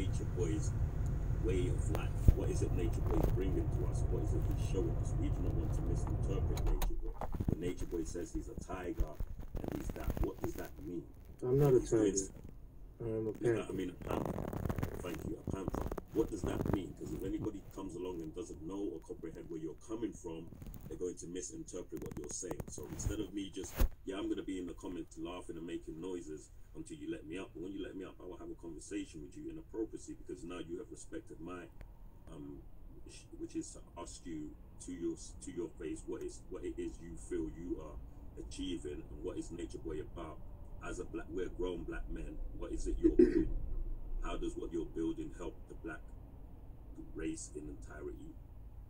Nature Boy's way of life? What is it Nature Boy is bringing to us? What is it he's showing us? We do not want to misinterpret Nature Boy. When Nature Boy says he's a tiger and he's that, what does that mean? I'm not a tiger. I'm a panther. I mean, a panther. Thank you, a panther. What does that mean? Because if anybody comes along and doesn't know or comprehend where you're coming from, they're going to misinterpret what you're saying. So instead of me just, yeah, I'm going to be in the comments laughing and making noises until you let me up. But when you let me up, I will have a conversation with you in appropriacy, because now you have respected my, which is to ask you to your face what it is you feel you are achieving, and what is Nature Boy about. As a black, we're grown black men. What is it you're doing? How does what you're building help the black race in entirety?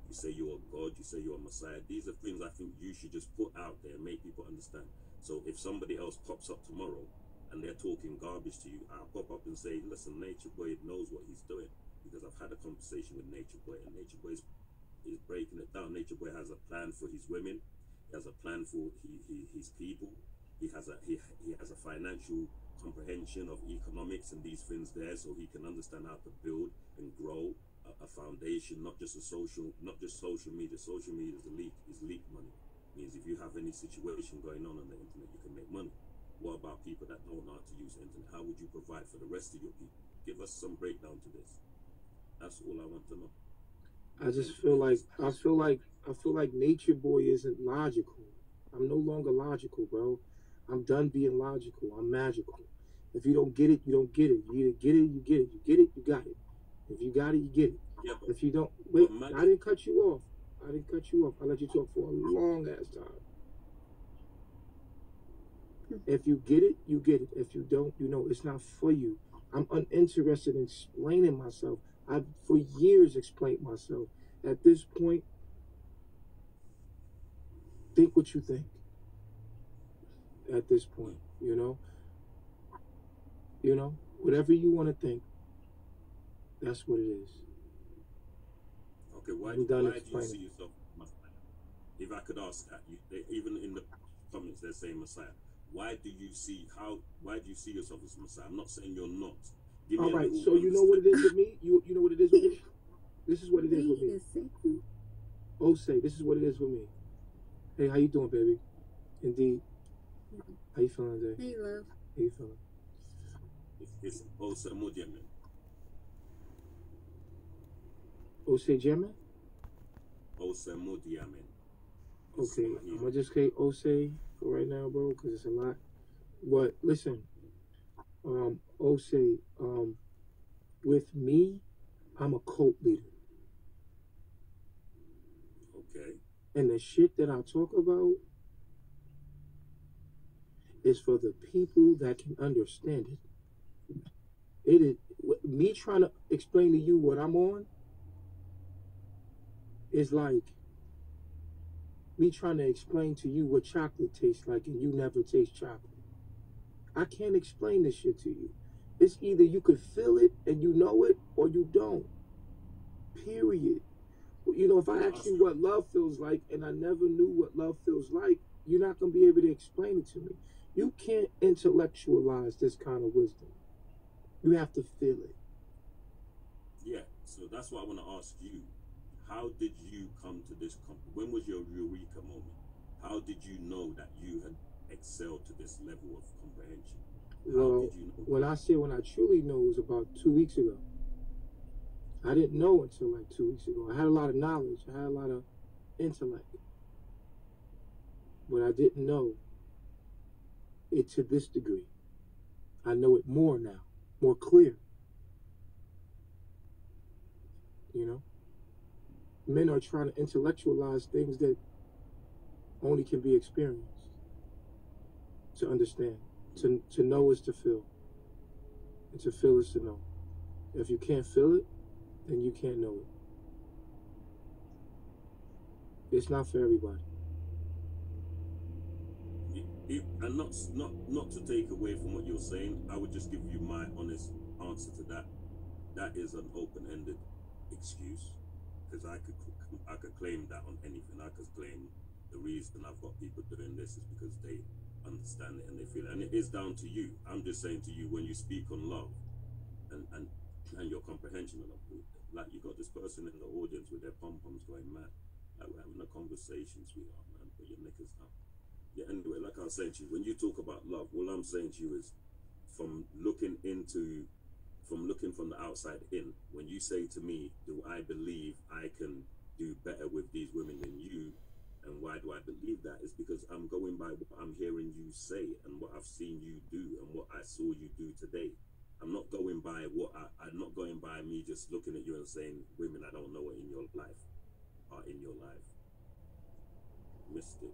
You say you're a God, you say you're a Messiah. These are things I think you should just put out there and make people understand. So if somebody else pops up tomorrow and they're talking garbage to you, I'll pop up and say, listen, Nature Boy knows what he's doing, because I've had a conversation with Nature Boy, and Nature Boy is breaking it down. Nature Boy has a plan for his women. He has a plan for his people. He has a financial comprehension of economics and these things there, so he can understand how to build and grow a foundation, not just social media. Social media is leak money. Means if you have any situation going on the internet, you can make money. What about people that don't know how to use the internet? How would you provide for the rest of your people? Give us some breakdown to this. That's all I want to know. I feel like Nature Boy isn't logical. I'm no longer logical, bro. I'm done being logical. I'm magical. If you don't get it, you don't get it. You either get it, you get it. You get it, you got it. If you got it, you get it. Yeah, if you don't, wait, I didn't cut you off. I let you talk for a long ass time. If you get it, you get it. If you don't, you know it's not for you. I'm uninterested in explaining myself. I've for years explained myself. At this point, think what you think. At this point, whatever you want to think, that's what it is. Okay, why do you see yourself Messiah? If I could ask that, even in the comments they're saying Messiah. Why do you see yourself as Messiah? I'm not saying you're not. All right, so you know what it is with me? You know what it is with me? This is what it is with me. Osei, this is what it is with me. Hey, how you doing, baby? Indeed. How you feeling today? Hey, love. How you feeling? It's Osei Mudiamen. Osei German? Osei Mudiamen. Okay, I'm gonna just say Osei for right now, bro, because it's a lot. But listen, Osei, with me, I'm a cult leader. Okay. And the shit that I talk about is for the people that can understand it. It is me trying to explain to you what I'm on is like me trying to explain to you what chocolate tastes like and you never taste chocolate. I can't explain this shit to you. It's either you could feel it and you know it or you don't. Period. You know, if I ask you what love feels like and I never knew what love feels like, you're not going to be able to explain it to me. You can't intellectualize this kind of wisdom. You have to feel it. Yeah, so that's what I want to ask you. How did you come to this when was your eureka moment? How did you know that you had excelled to this level of comprehension? Well, did you know? When I truly know, was about 2 weeks ago. I didn't know until like 2 weeks ago. I had a lot of knowledge. I had a lot of intellect. But I didn't know it to this degree. I know it more now, more clear. You know? Men are trying to intellectualize things that only can be experienced. To understand. To know is to feel. And to feel is to know. If you can't feel it, then you can't know it. It's not for everybody. And not to take away from what you're saying, I would just give you my honest answer to that. That is an open-ended excuse, because I could claim that on anything. I could claim the reason I've got people doing this is because they understand it and they feel it, and it is down to you. I'm just saying to you, when you speak on love and and your comprehension of it. Like you got this person in the audience with their pom poms going mad. Like we're having a conversation, sweetheart, man. Put your knickers down. Yeah. Anyway, like I was saying to you, when you talk about love, all I'm saying to you is, from looking into, from looking from the outside in. When you say to me, "Do I believe I can do better with these women than you?" And why do I believe that? Is because I'm going by what I'm hearing you say and what I've seen you do and what I saw you do today. I'm not going by I'm not going by me just looking at you and saying, "Women I don't know are in your life are in your life." Mystic.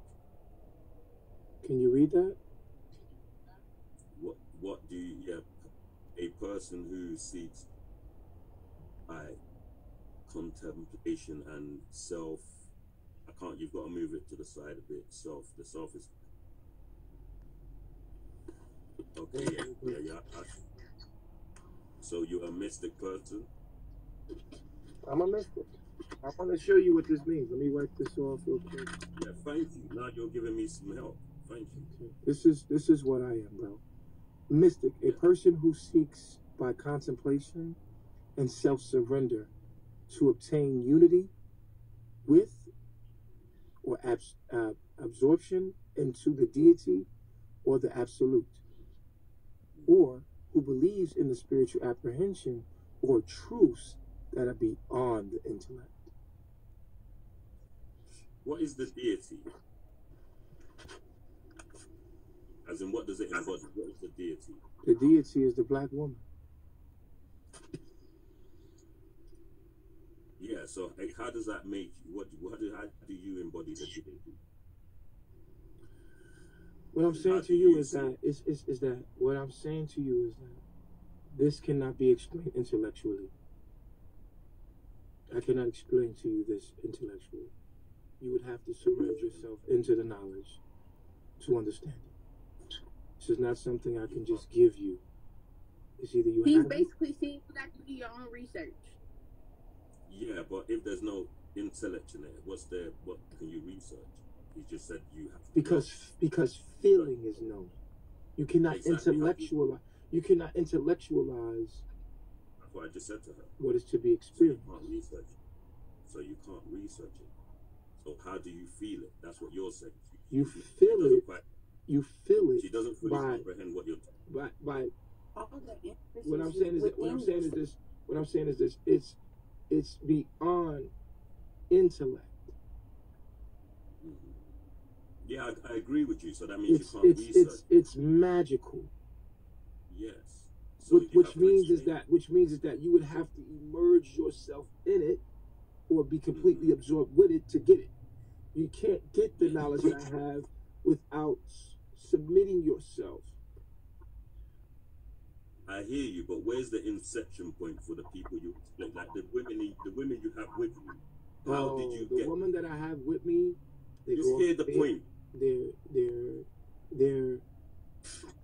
Can you read that? What do you, yeah, a person who seeks by contemplation and self, I can't, you've got to move it to the side a bit. The self is, okay, yeah. So you're a mystic person? I'm a mystic. I want to show you what this means. Let me wipe this off real quick. Yeah, thank you. Now you're giving me some help. Thank you. Okay. This is what I am, bro. Mystic, a person who seeks by contemplation and self-surrender to obtain unity with or absorption into the deity or the absolute, or who believes in the spiritual apprehension or truths that are beyond the intellect. What is the deity? As in, what does it embody? What is the deity? The deity is the black woman. Yeah, so how does that make you? How do you embody the deity? What I'm And how saying do to you you is see that is that what I'm saying to you is that this cannot be explained intellectually. I cannot explain to you this intellectually. You would have to submerge yourself into the knowledge to understand it. This is not something I can just give you. It's either you He's have it. basically saying you got to do your own research. Yeah, but if there's no intellect in it, what can you research? He just said you have to know. Because feeling is known. You cannot Exactly. intellectualize. You cannot intellectualize That's what I just said to her. what is to be So you experienced. can't research it. So you can't research it. So how do you feel it? That's what you're saying. You She feel doesn't it. quite, You feel it she doesn't fully comprehend what you're talking by All the what I'm saying is that what I'm saying is this it's beyond intellect. about. Yeah, I agree with you. So that means It's you can't research. it's magical. Yes. So you Which have to means explain. is that you would have to immerse yourself in it or be completely absorbed with it to get it. You can't get the knowledge that I have without submitting yourself. I hear you, but where's the inception point for the people you explain? Like the women you have with you. How did you The get? woman that I have with me, they Just go hear the point. they're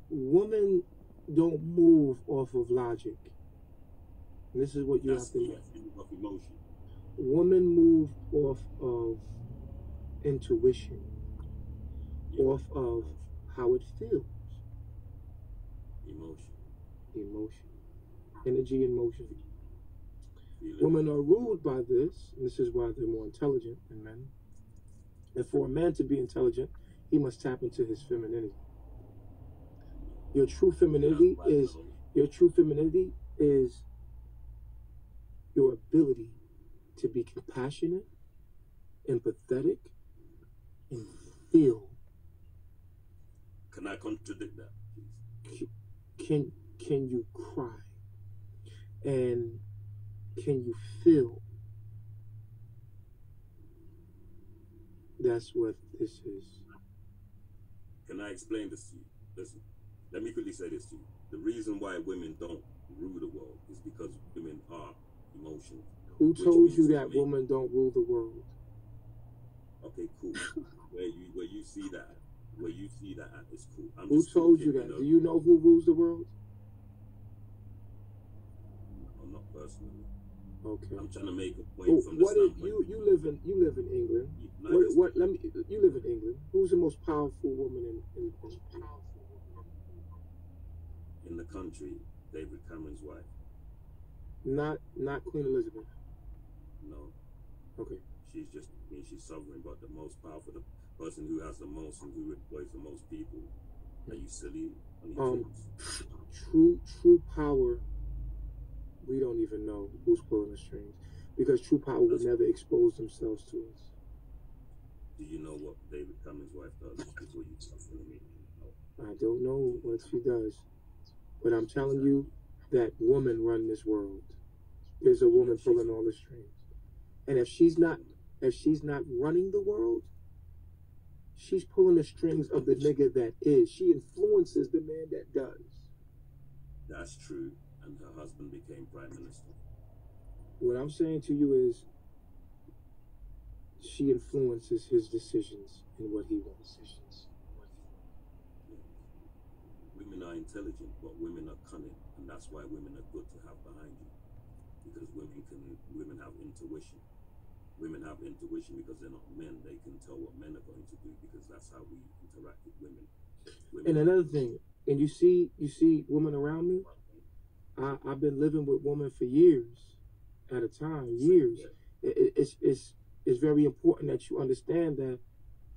women don't move off of logic. And this is what you That's have to know. yes, you move off emotion. Women move off of intuition, Yeah. off of how it feels. Emotion. Energy and motion. Feeling. Women are ruled by this, and this is why they're more intelligent than men. And for a man to be intelligent, he must tap into his femininity. Your true femininity is your ability to be compassionate, empathetic, and feel. Can I contradict that, please? Can you cry? And can you feel? That's what this is. Can I explain this to you? Listen, let me quickly say this to you. The reason why women don't rule the world is because women are emotional. Who Which told you means to that me- women don't rule the world? Okay, cool. Where you see that at, it's cool. I'm Who just told talking, you that? Do you know who rules the world? No, not personally. Okay. I'm trying to make a point from the What if standpoint. you live in England? You live in England. Who's the most powerful woman in the country, David Cameron's wife. Not Queen Elizabeth. No, Okay. she's just, I mean, she's sovereign, but the most powerful, the person who has the most and who employs the most people. Are you silly? Honey Um, Dripps. true power. We don't even know who's pulling the strings because true power would That's, never expose themselves to us. do you know what David Cameron's wife does before you start telling me? No. I don't know what she does, but I'm telling you Exactly. that women run this world. There's a Yeah, woman she's pulling all the strings, and a woman. if she's not running the world, she's pulling the strings of the nigga that is. She influences the man that does. That's true. And her husband became prime minister. What I'm saying to you is she influences his decisions and what he wants. Yeah. Women are intelligent, but women are cunning, and that's why women are good to have behind you. Because women have intuition. Women have intuition because they're not men. They can tell what men are going to do because that's how we interact with women. And Women another thing, and you see women around me. I've been living with women for years at a time, years. It's very important that you understand that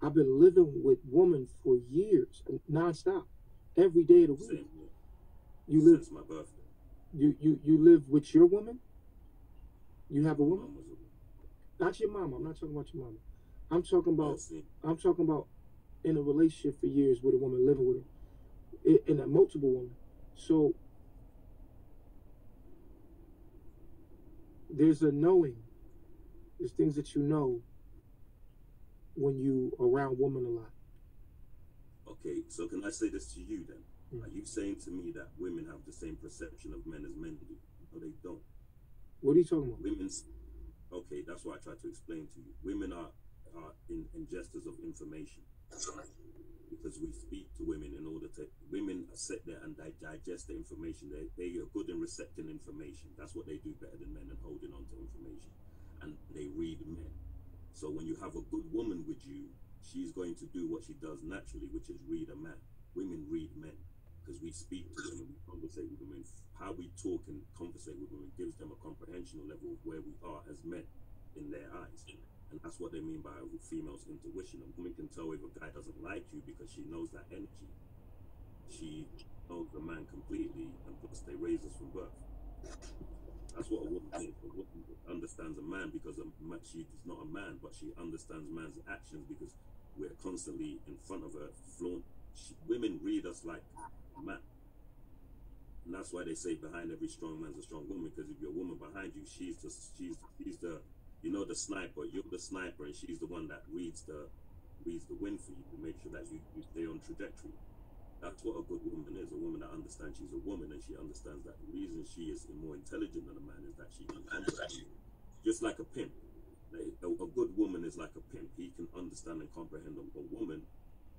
I've been living with women for years, nonstop, every day of the week. Same here. You live, Since my birthday. you live with your woman. You have a My woman, mom was a not your mama. I'm not talking about your mama. I'm talking about, see, I'm talking about in a relationship for years with a woman, living with her, in a multiple woman. So there's a knowing. There's things that you know when you around women a lot. okay, so can I say this to you then? Are you saying to me that women have the same perception of men as men do? No, they don't. What are you talking about? Women's okay, that's what I try to explain to you. Women are ingesters of information because we speak to women in order to. Women sit there and digest the information. They are good in recepting information. That's what they do better than men and holding on to information. And they read men. So when you have a good woman with you, she's going to do what she does naturally, which is read a man. Women read men because we speak to women, we conversate with women. How we talk and conversate with women gives them a comprehension level of where we are as men in their eyes. And that's what they mean by a female's intuition. A woman can tell if a guy doesn't like you because she knows that energy. She knows the man completely, and plus they raise us from birth. That's what a woman is. A woman understands a man because she is not a man, but she understands man's actions because we're constantly in front of her. Women read us like a man. And that's why they say behind every strong man's a strong woman, because if you're a woman behind you, she's the you know, the sniper, you're the sniper, and she's the one that reads the wind for you to make sure that you stay on trajectory. That's what a good woman is, a woman that understands she's a woman and she understands that the reason she is more intelligent than a man is that she can comprehend you. Just like a pimp. A good woman is like a pimp. He can understand and comprehend a woman,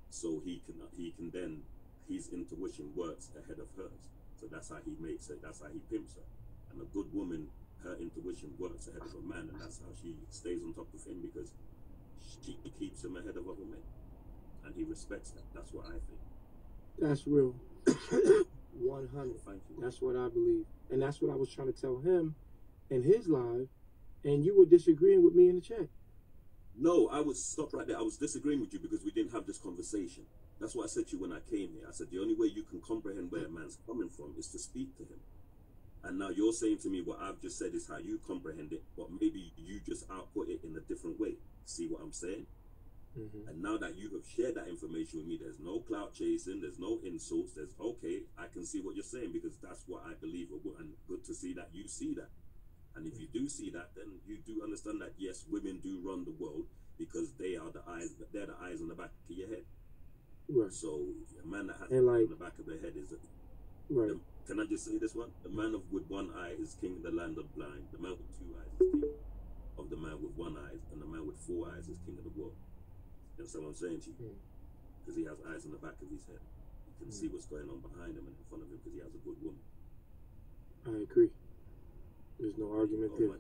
so he can then, his intuition works ahead of hers. So that's how he makes it, that's how he pimps her. And a good woman, her intuition works ahead of a man, and that's how she stays on top of him because she keeps him ahead of other men. And he respects that. That's what I think. That's real. 100. Thank you. That's what I believe. And that's what I was trying to tell him in his live, and you were disagreeing with me in the chat. No, I was stop right there. I was disagreeing with you because we didn't have this conversation. That's what I said to you when I came here. I said the only way you can comprehend where a man's coming from is to speak to him. And now you're saying to me what I've just said is how you comprehend it, but maybe you just output it in a different way. See what I'm saying? Mm-hmm. And now that you have shared that information with me, there's no clout chasing, there's no insults, there's okay, I can see what you're saying because that's what I believe, and good to see that you see that. And if you do see that, then you do understand that yes, women do run the world because they are the eyes, they're the eyes on the back of your head. Right. So a man that has And on the back of their head is right. Can I just say this one? The man with one eye is king of the land of blind. The man with two eyes is king of the man with one eye, and the man with four eyes is king of the world. You understand what I'm saying to you? Because he has eyes on the back of his head. You can see what's going on behind him and in front of him because he has a good woman. I agree. There's no argument there.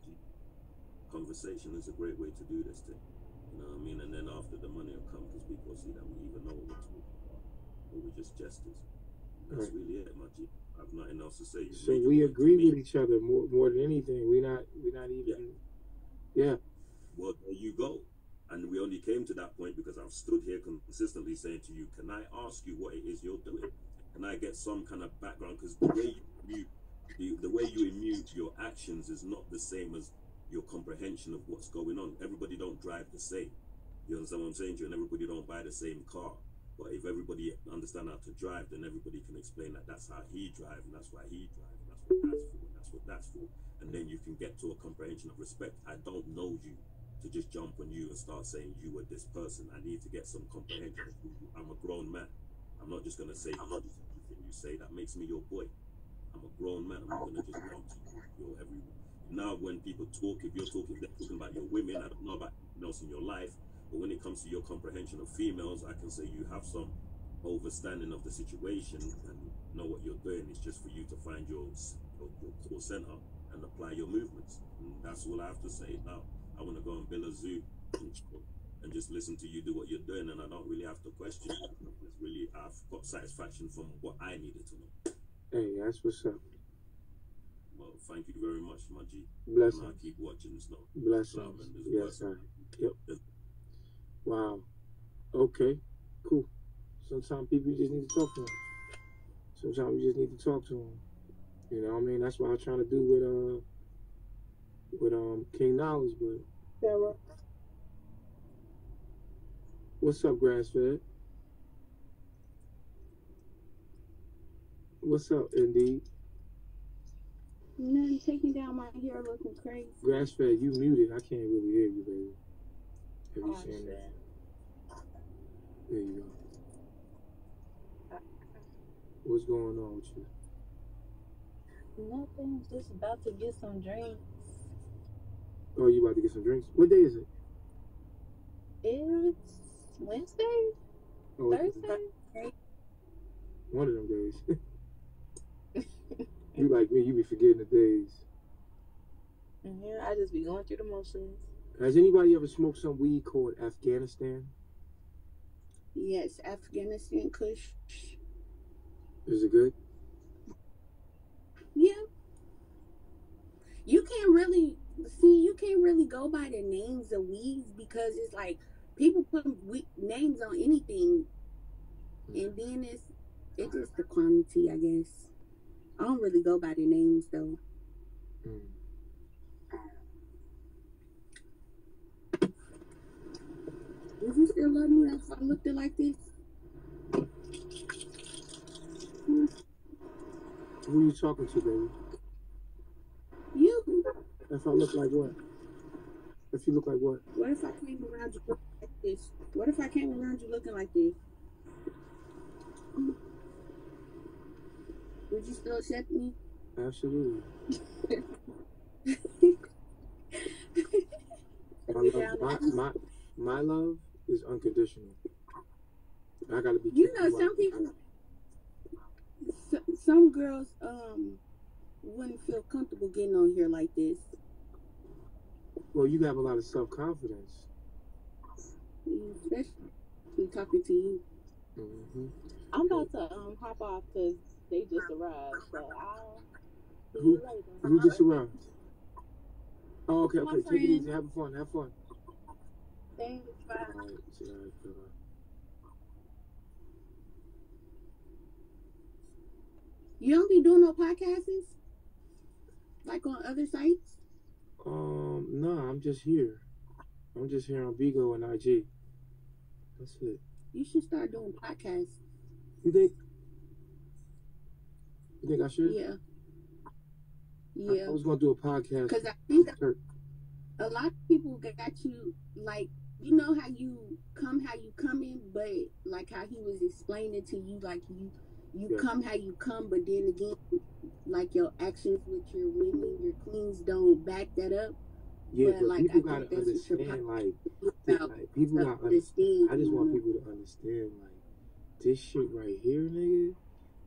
Conversation is a great way to do this thing. You know what I mean? And then after the money will come because people see that we even know what we're talking about. Or we're just jesters. That's really it, my G. I have nothing else to say. You So made your we point to agree me. with each other more than anything. We're not even. Yeah. Well, there you go. And we only came to that point because I've stood here consistently saying to you, can I ask you what it is you're doing? Can I get some kind of background? Because the way the way you immute your actions is not the same as your comprehension of what's going on. Everybody don't drive the same. You understand what I'm saying to you? And everybody don't buy the same car. But if everybody understand how to drive, then everybody can explain that that's how he drives, and that's why he drives, and that's what that's for, and that's what that's for. And then you can get to a comprehension of respect. I don't know you to just jump on you and start saying you were this person. I need to get some comprehension of who you. I'm a grown man. I'm not just gonna say everything you say. That makes me your boy. I'm a grown man. I'm not gonna just jump to you. You're every now when people talk, if they're talking about your women, I don't know about anything else in your life, but when it comes to your comprehension of females, I can say you have some overstanding of the situation and know what you're doing. It's just for you to find your core center and apply your movements. And that's all I have to say. Now, I want to go and build a zoo and just listen to you do what you're doing, and I don't really have to question you. It's really, I've got satisfaction from what I needed to know. Hey, that's what's up. Well, thank you very much, my G. Blessings. And I keep watching this now. Blessings. Yes, sir. Yep. Wow. Okay. Cool. Sometimes people just need to talk to them. Sometimes you just need to talk to them. You know what I mean? That's what I'm trying to do with King Knowledge, but Sarah. what's up, Grassfed? What's up, Indeed? Nothing, taking down my hair looking crazy. Grassfed, you muted. I can't really hear you, baby. Have you seen that? There you go. What's going on with you? Nothing. Just about to get some drinks. Oh, you about to get some drinks? What day is it? It's Wednesday? Oh, Thursday? One of them days. You like me, you be forgetting the days. Yeah, I just be going through the motions. Has anybody ever smoked some weed called Afghanistan? Yes, Afghanistan Kush. Is it good? Yeah. You can't really go by the names of weeds because it's like people put names on anything, and then it's just the quantity, I guess. I don't really go by the names though. Would you still love me if I looked it like this? Who are you talking to, baby? You. If I look like what? If you look like what? What if I came around you looking like this? What if I came around you looking like this? Would you still accept me? Absolutely. My love is unconditional. I gotta be. You know, some people, some girls, wouldn't feel comfortable getting on here like this. Well, you have a lot of self-confidence. Especially talking to you. Mm-hmm. I'm about to hop off because they just arrived. So I'll see Who you later. Who just arrived? Oh, okay. My Take it friend. easy. Have fun. Thanks. Bye. All right. See you later. You don't be doing no podcasts? Like on other sites? No, I'm just here. I'm just here on Bigo and IG. That's it. You should start doing podcasts. You think I should? Yeah. I was gonna do a podcast. Because I think a lot of people got you, like, you know how you come in, but like how he was explaining to you, like you come how you come, but then again, like your actions with your women, your queens don't back that up. Yeah, but like, people gotta understand, like people gotta understand. I just want people to understand, like, this shit right here, nigga.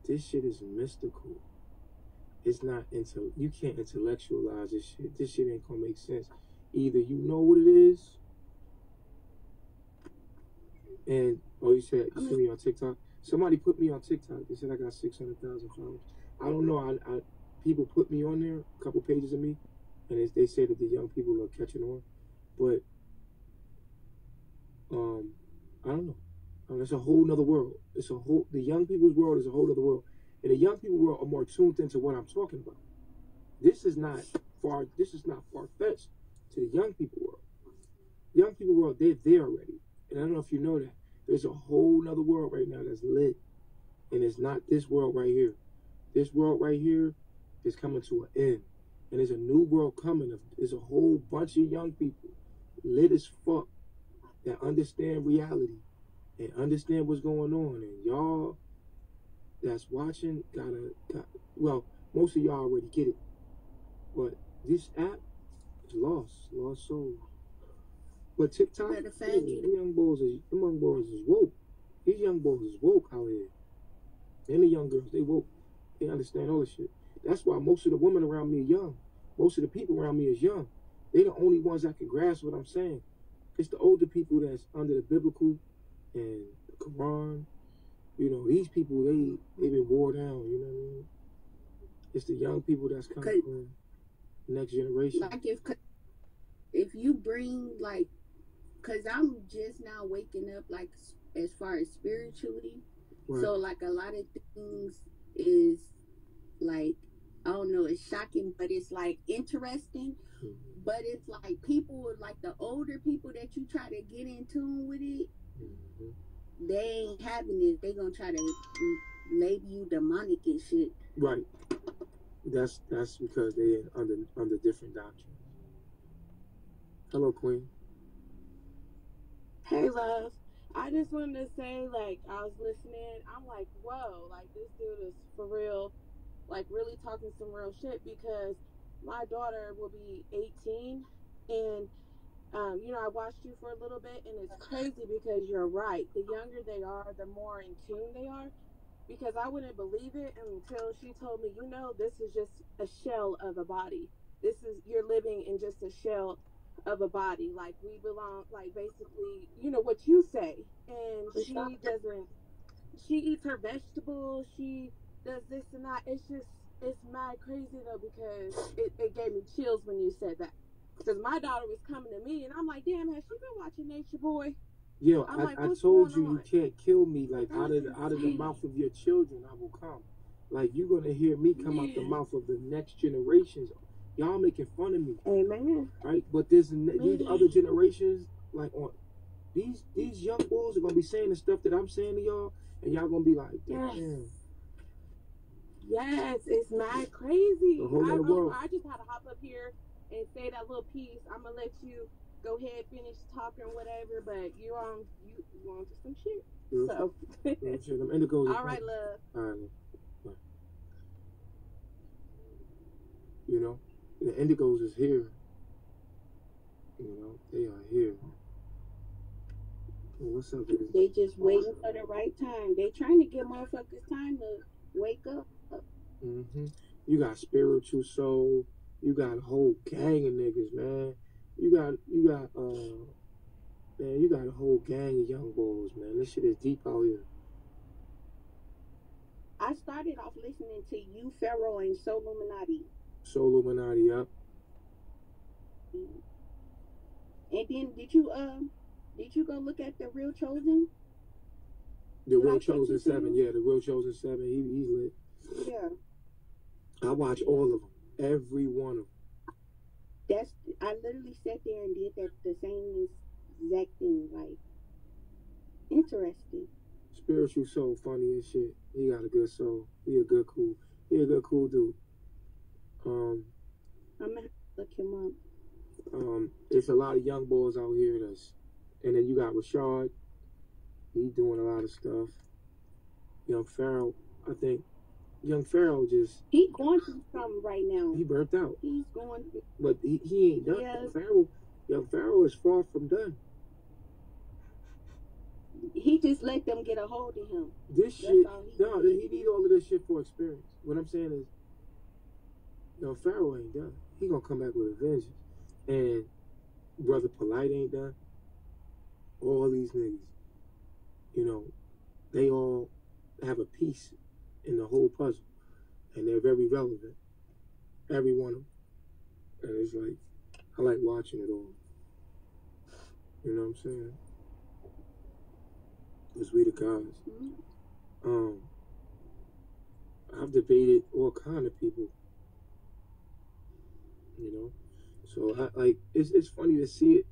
This shit is mystical. It's not you can't intellectualize this shit. This shit ain't gonna make sense. Either you know what it is, and you said you see me on TikTok. Somebody put me on TikTok. They said I got 600,000 followers. I don't know. I people put me on there, a couple pages of me, and they say that the young people are catching on, but I don't know. It's a whole nother world. The young people's world is a whole other world, and the young people world are more tuned into what I'm talking about. This is not far fetched to the young people world. Young people world, they're there already, and I don't know if you know that. There's a whole nother world right now that's lit, and it's not this world right here. This world right here is coming to an end, and there's a new world coming. There's a whole bunch of young people, lit as fuck, that understand reality and understand what's going on. And y'all that's watching well, most of y'all already get it, but this app is lost soul. But TikTok, them young boys is woke. These young boys is woke out here. And the young girls, they woke. They understand all this shit. That's why most of the women around me are young. Most of the people around me is young. They the only ones that can grasp what I'm saying. It's the older people that's under the biblical and the Quran. You know, these people, they've been wore down, you know what I mean? It's the young people that's coming from the next generation. Like if you bring like, cause I'm just now waking up, like as far as spiritually. Right. So like a lot of things is like, I don't know, it's shocking, but it's like interesting. Mm-hmm. But it's like people, like the older people that you try to get in tune with it, mm-hmm. they ain't having it. They gonna try to label you demonic and shit. Right. That's because they under different doctrines. Hello, Queen. Hey, love. I just wanted to say, like, I was listening. I'm like, whoa, like this dude is for real, like really talking some real shit, because my daughter will be 18, and you know, I watched you for a little bit, and it's crazy because you're right. The younger they are, the more in tune they are, because I wouldn't believe it until she told me, you know, this is just a shell of a body. You're living in just a shell of a body. Like, we belong, like, basically, you know, what you say. And she eats her vegetables, she does this and that. It's mad crazy, though, because it gave me chills when you said that. Because my daughter was coming to me, and I'm like, damn, has she been watching Nature Boy? Yo, I told you you can't kill me. Like, out of the mouth of your children, I will come. Like, you're going to hear me come out the mouth of the next generations. Y'all making fun of me. Amen. Right? But these other generations, like, on these young boys are going to be saying the stuff that I'm saying to y'all, and y'all going to be like, damn. Yes, it's mad crazy. I just had to hop up here and say that little piece. I'm going to let you go ahead, finish talking or whatever, but you on to some shit. So, all right, love. All right, love. You know, the indigos is here. You know, they are here. Well, what's up? They just waiting for the right time. They trying to get motherfuckers time to wake up. Mm-hmm. You got Spiritual Soul. You got a whole gang of niggas, man. You got a whole gang of young boys, man. This shit is deep out here. I started off listening to you, Pharaoh, and Soul Illuminati. Soul Illuminati, yep. And then did you go look at the Real Chosen? The Real Chosen 7, yeah, the Real Chosen 7. He's lit. Yeah. I watch all of them, every one of them. I literally sat there and did the same exact thing. Like, interesting. Spiritual Soul, funny as shit. He got a good soul. He a good cool dude. I'm gonna look him up. It's a lot of young boys out here and then you got Rashad. He doing a lot of stuff. Young Pharaoh, I think. Young Pharaoh he going through something right now. He burnt out. He's going through, but he ain't done. Yes. Young Pharaoh is far from done. He just let them get a hold of him. This shit, he need all of this shit for experience. What I'm saying is, Young Pharaoh ain't done. He gonna come back with a vengeance. And Brother Polite ain't done. All these niggas, you know, they all have a piece in the whole puzzle. and they're very relevant. Every one of them. And it's like, I like watching it all. You know what I'm saying? Because we the guys. I've debated all kind of people. You know? So, it's funny to see it,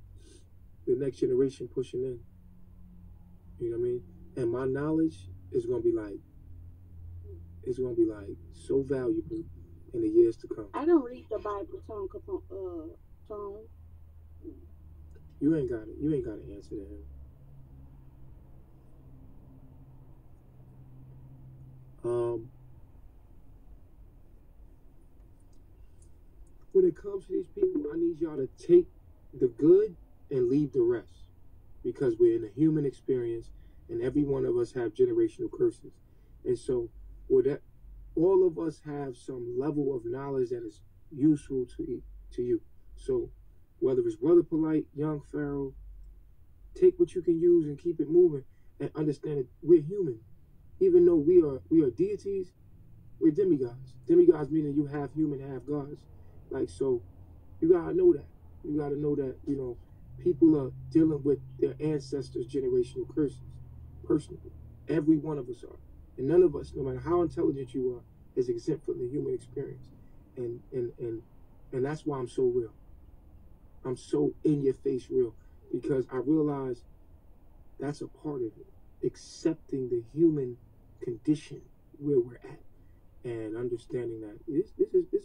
the next generation pushing in. You know what I mean? And my knowledge is going to be like, so valuable in the years to come. I don't read the Bible, Tone. You ain't got to answer to him. When it comes to these people, I need y'all to take the good and leave the rest, because we're in a human experience, and every one of us have generational curses, and so all of us have some level of knowledge that is useful to you. So whether it's Brother Polite, Young Pharaoh, take what you can use and keep it moving, and understand that we're human. Even though we are deities, we're demigods. Demigods meaning you half human, half gods. Like, so you gotta know that. You gotta know that, you know, people are dealing with their ancestors' generational curses personally. Every one of us are. And none of us, no matter how intelligent you are, is exempt from the human experience. And that's why I'm so real. I'm so in your face real, because I realize that's a part of it. Accepting the human condition where we're at, and understanding that this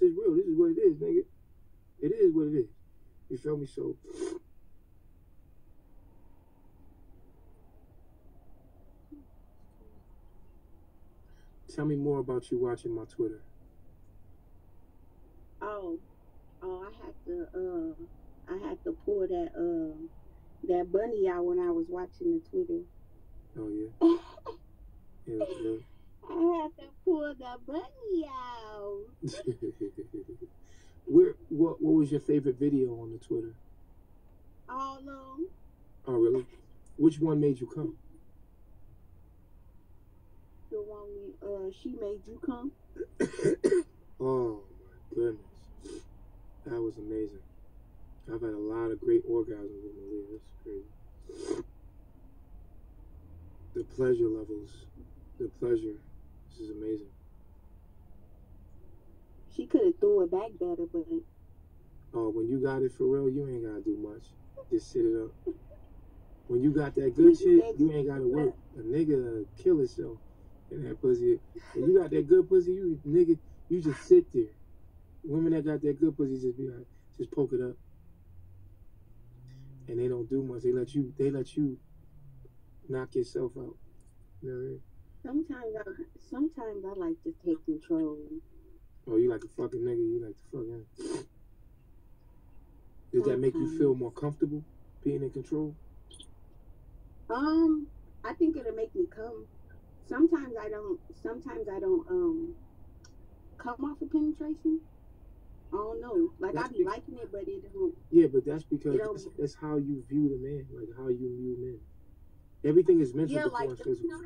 is real. This is what it is, nigga. It is what it is. You feel me? So tell me more about you watching my Twitter. I had to pull that bunny out when I was watching the Twitter. Oh yeah. Yeah. I had to pull the bunny out. What was your favorite video on the Twitter? All of them. Oh really? Which one made you come? The one she made you come. Oh my goodness, that was amazing. I've had a lot of great orgasms with Malia. That's crazy. The pleasure levels, the pleasure. This is amazing. She could have threw it back better, but oh, when you got it for real, you ain't gotta do much. Just sit it up. When you got that good shit, you ain't gotta work. A nigga kill himself in that pussy. When you got that good pussy, you just sit there. Women that got that good pussy just be like, just poke it up, and they don't do much. They let you knock yourself out. You know what I mean? Sometimes I like to take control. Oh, you like a fucking nigga? You like to fuck him? Does that make you feel more comfortable being in control? I think it'll make me come. Sometimes I don't come off of penetration. I don't know. Like, I be liking it, but it don't. Yeah, but that's because that's how you view the man, like how you view men. Everything is mental before it's physical.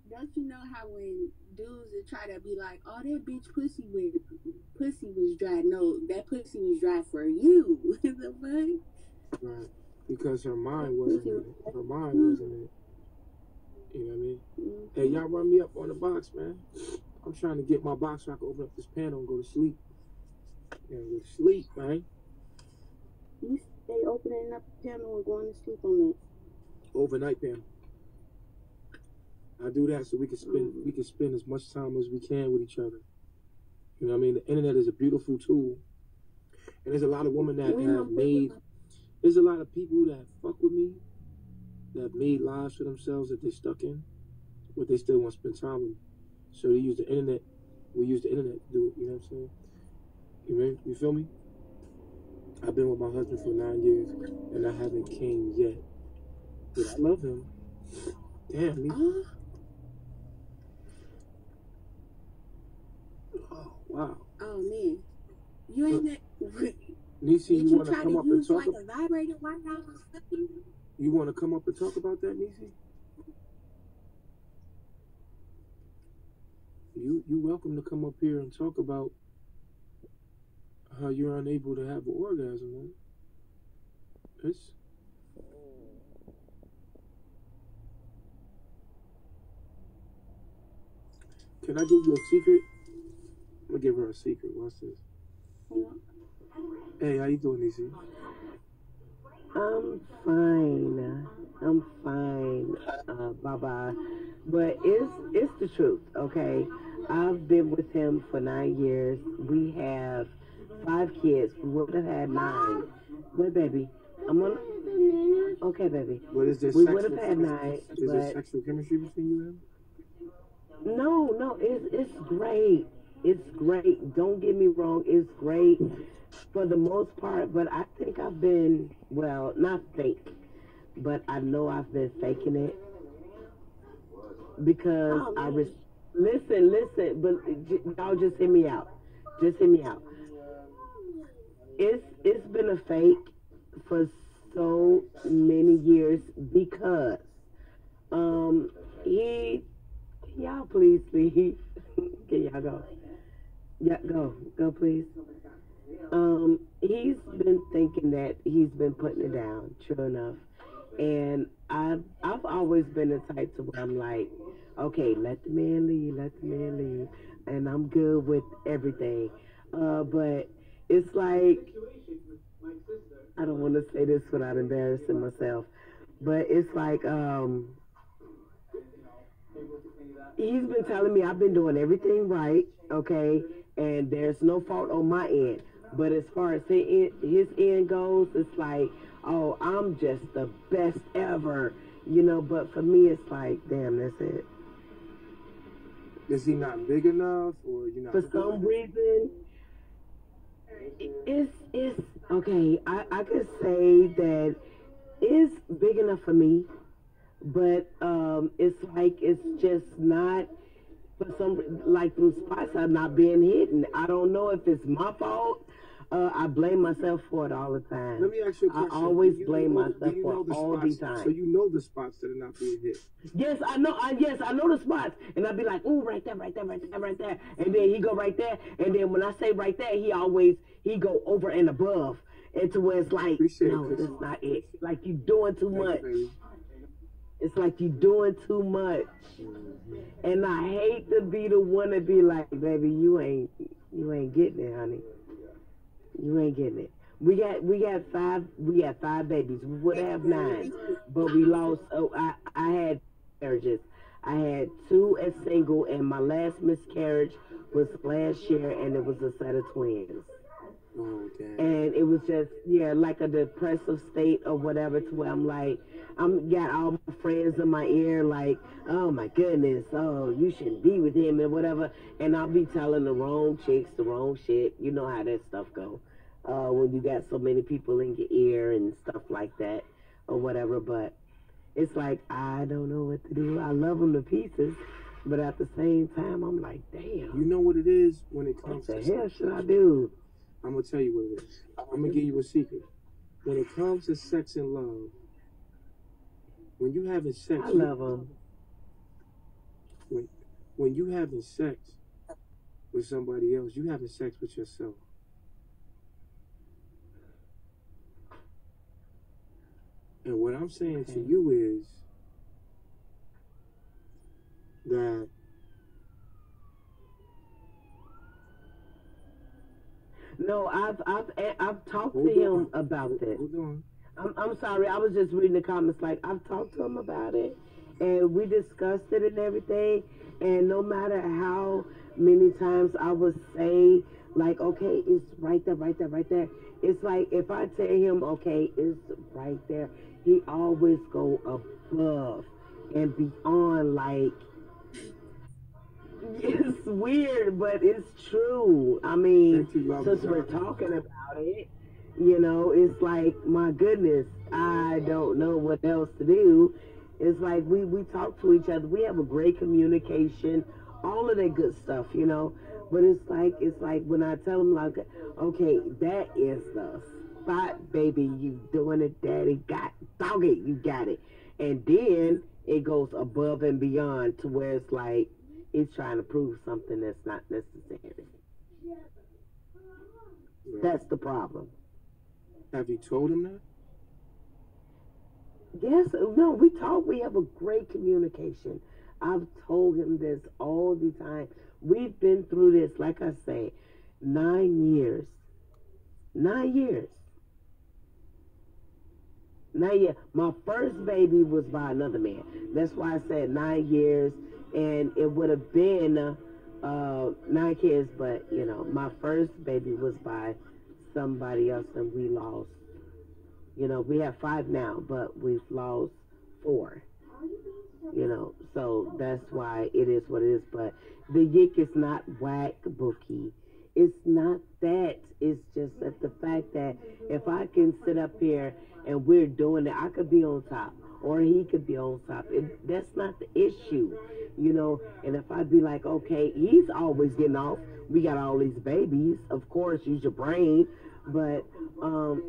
Don't you know how when dudes would try to be like, oh, that bitch pussy was dry. No, that pussy was dry for you. The fuck? Right. Because her mind wasn't in it. Her mind wasn't in it. You know what I mean? Mm-hmm. Hey, y'all run me up on the box, man. I'm trying to get my box so I can open up this panel and go to sleep. Yeah, go to sleep, man. You stay opening up the panel and going to sleep on that overnight panel. I do that so we can spend as much time as we can with each other. You know what I mean? The internet is a beautiful tool, and there's a lot of women that have made. There's a lot of people that fuck with me that have made lives for themselves that they're stuck in, but they still want to spend time with me. So they use the internet. We use the internet to do it. You know what I'm saying? You feel me? I've been with my husband for 9 years, and I haven't came yet. But I love him. Damn me. Oh wow. Oh man, you ain't that. Nisi, you want to come up and talk? Like a vibrator while I was fucking? You want to come up and talk about that, Nisi? You welcome to come up here and talk about how you're unable to have an orgasm, man. It's Can I give you a secret? I'm gonna give her a secret. Watch this. Hey, how you doing, DC? I'm fine. I'm fine, Baba. But it's the truth, okay? I've been with him for 9 years. We have 5 kids. We would have had 9. Wait, baby. I'm on. Okay, baby. What is there We would sexual have had 9, Is there but sexual chemistry between you and him? no, it's great. It's great. Don't get me wrong. It's great for the most part, but I think I've been, well, not fake, but I know I've been faking it because Oh I man. listen, but y'all just hear me out. Just hear me out. It's been a fake for so many years because um he y'all please leave. Can y'all go? Yeah, go please. He's been thinking that he's been putting it down, true enough. And I've always been the type to where I'm like, okay, let the man leave, and I'm good with everything. But it's like I don't want to say this without embarrassing myself, but it's like he's been telling me I've been doing everything right, okay, and there's no fault on my end. But as far as his end goes, it's like, oh, I'm just the best ever, you know. But for me, it's like, damn, that's it. Is he not big enough, or you For not good some enough? reason, it's okay. I could say that it's big enough for me, but it's like it's just not for some like those spots are not being hidden. I don't know if it's my fault. I blame myself for it all the Let time. me ask you a I question. always blame Do myself you for know it the all the spots? So time. you know the spots that are not being hit. Yes, I know. I know the spots, and I'd be like, "Ooh, right there, right there, right there, right there," and then he go right there, and then when I say right there, he go over and above, and to where it's like, Appreciate it, no, Chris. that's not it. Like you doing too Thank you, much. baby. It's like you doing too much. And I hate to be the one to be like, baby, you ain't getting it, honey. You ain't getting it. We got 5 babies. We would have 9, but we lost. Oh, I had marriages. I had 2 as single, and my last miscarriage was last year, and it was a set of twins. Oh, damn. And it was just like a depressive state or whatever to where I'm like I'm got all my friends in my ear like, oh my goodness, oh you shouldn't be with him and whatever, and I'll be telling the wrong chicks the wrong shit. You know how that stuff go when you got so many people in your ear and stuff like that or whatever. But it's like I don't know what to do. I love him to pieces, but at the same time I'm like, You damn, know what it is when it what comes the to hell sex? should I do? I'm gonna tell you what it is. I'm gonna give you a secret. When it comes to sex and love, when you having sex, I love him. when when you having sex with somebody else, you having sex with yourself. And what I'm saying to Okay. you is that No, I've talked to hold him on, about it. hold on. I'm sorry. I was just reading the comments. Like I've talked to him about it, and we discussed it and everything. And no matter how many times I would say, like, okay, it's right there, right there, right there. It's like if I tell him, okay, it's right there, he always go above and beyond. Like it's weird, but it's true. I mean, Thank you, love since we're Desire. talking about it, it's like, my goodness, I don't know what else to do. It's like we talk to each other. We have a great communication, all of that good stuff. But it's like when I tell him, like, okay, that is the spot, baby. You doing it, daddy. Got dog it, you got it. And then it goes above and beyond to where it's like He's trying to prove something that's not necessary. Right. That's the problem. Have you told him that? Yes, no, we talk. We have a great communication. I've told him this all the time. We've been through this, like I say, 9 years. 9 years. 9 years. My first baby was by another man. That's why I said 9 years, and it would have been 9 kids, but you know, my first baby was by somebody else, and we lost. You know, we have 5 now, but we've lost 4. You know, so that's why it is what it is. But the yick is not whack, Bookie. It's not that. It's just that the fact that if I can sit up here and we're doing it, I could be on top or he could be on top. That's not the issue, you know. And if I'd be like, okay, he's always getting off. We got all these babies. Of course, use your brain. But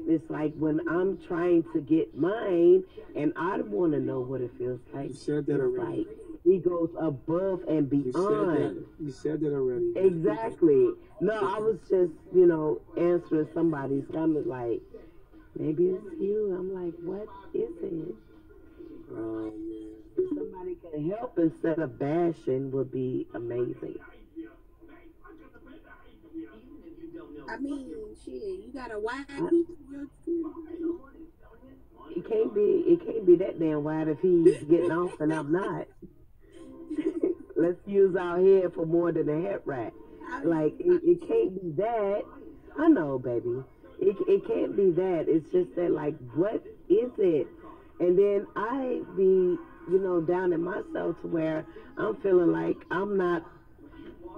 it's like when I'm trying to get mine, and I want to know what it feels like. You said that already. Like, he goes above and beyond. You said that already. Exactly. No, I was just, you know, answering somebody's comment like, maybe it's you. I'm like, what is it? Yeah. If somebody can help instead of bashing would be amazing. I mean, shit, you got a wide It can't be that damn wide if he's getting off and I'm not. Let's use our head for more than a head wrap. Like it can't be that. I know, baby. It can't be that. It's just that, like, what is it? And then I be, you know, down in myself to where I'm feeling like I'm not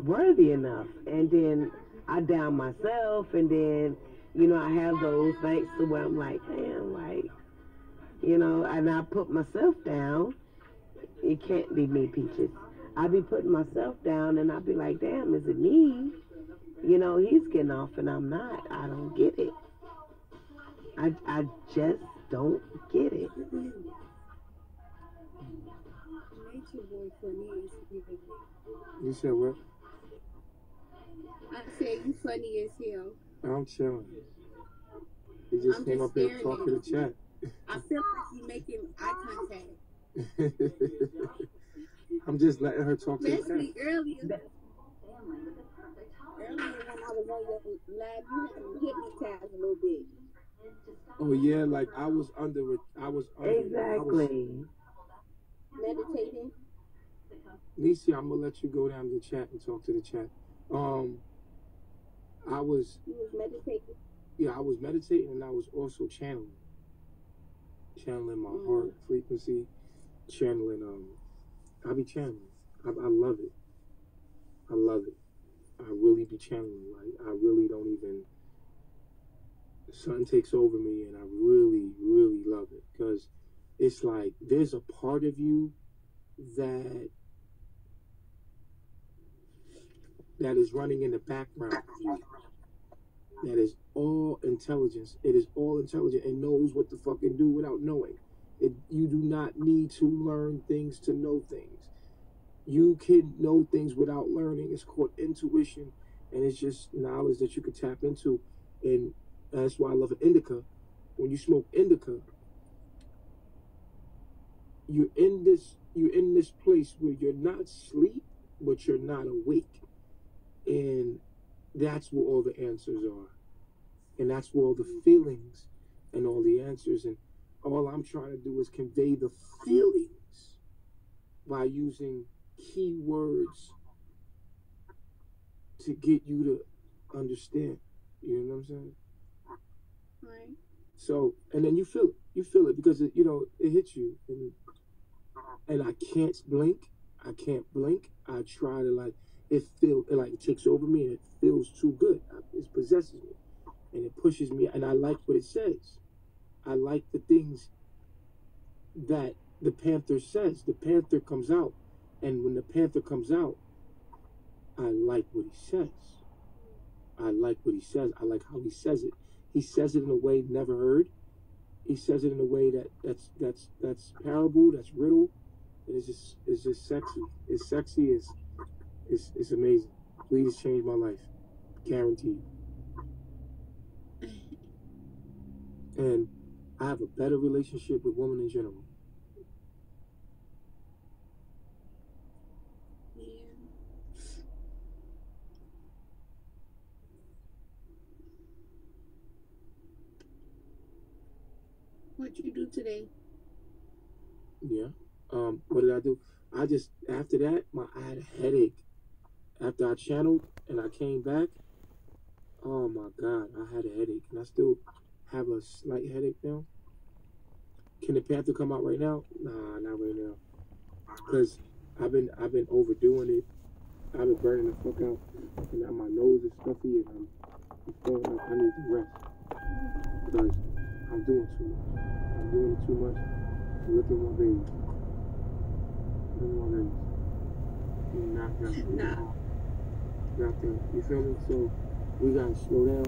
worthy enough. And then I down myself, and then, you know, I have those nights to where I'm like, damn, like, you know, and I put myself down. It can't be me, Peaches. I be putting myself down, and I be like, damn, is it me? You know, he's getting off, and I'm not. I don't get it. I just don't get it. Nature boy funny as hell. You said what? I said you funny as hell. I'm chilling. He just I'm came just up here staring talking at to the chat. I feel like you making eye contact. I'm just letting her talk to the Especially chat. earlier when I was on your lab, you had me hypnotized a little bit. Oh yeah, like I was under. Exactly. Meditating. Nisi, I'm gonna let you go down to the chat and talk to the chat. I was. You was meditating. Yeah, I was meditating, and I was also channeling my heart frequency, channeling. I be channeling. I love it. I love it. I really be channeling. Like, I really don't even. Something takes over me, and I really, really love it, because it's like there's a part of you that is running in the background of you. That is all intelligence. It is all intelligent and knows what to fucking do without knowing. You do not need to learn things to know things. You can know things without learning. It's called intuition, and it's just knowledge that you can tap into. And that's why I love indica. When you smoke indica, you're in this place where you're not asleep, but you're not awake. And that's where all the answers are. And that's where all the feelings and all the answers. And all I'm trying to do is convey the feelings by using key words to get you to understand. You know what I'm saying? Right. So, and then you feel it because it, you know, it hits you, and I can't blink. I I try to, like, it takes over me, and it feels too good. It possesses me, and it pushes me, and I like what it says. I like the things that the Panther says. The Panther comes out, and when the Panther comes out, I like what he says. I like what he says. I like how he says it. He says it in a way never heard. He says it in a way that's parable, that's riddle. And it's just sexy. It's sexy. It's amazing. Weed has changed my life, guaranteed. And I have a better relationship with women in general. Yeah. What you do today? Yeah. What did I do? I just after that, I had a headache. After I channeled and I came back, oh my God, I had a headache, and I still have a slight headache now. Can the Panther come out right now? Nah, not right now, cause I've been overdoing it. I've been burning the fuck out, and now my nose is stuffy, and I'm feeling like I need to rest, cause I'm doing too much. I'm doing it too much. Look at my baby. Look at my baby. Knocked out. Nah. Knocked out. You feel me? So we gotta slow down.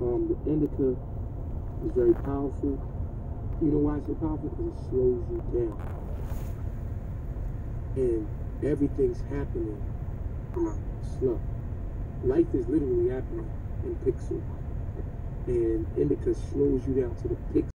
The indica is very powerful. You know why it's so powerful? Because it slows you down. And everything's happening slow. Life is literally happening in pixels. And indica slows you down to the pixel.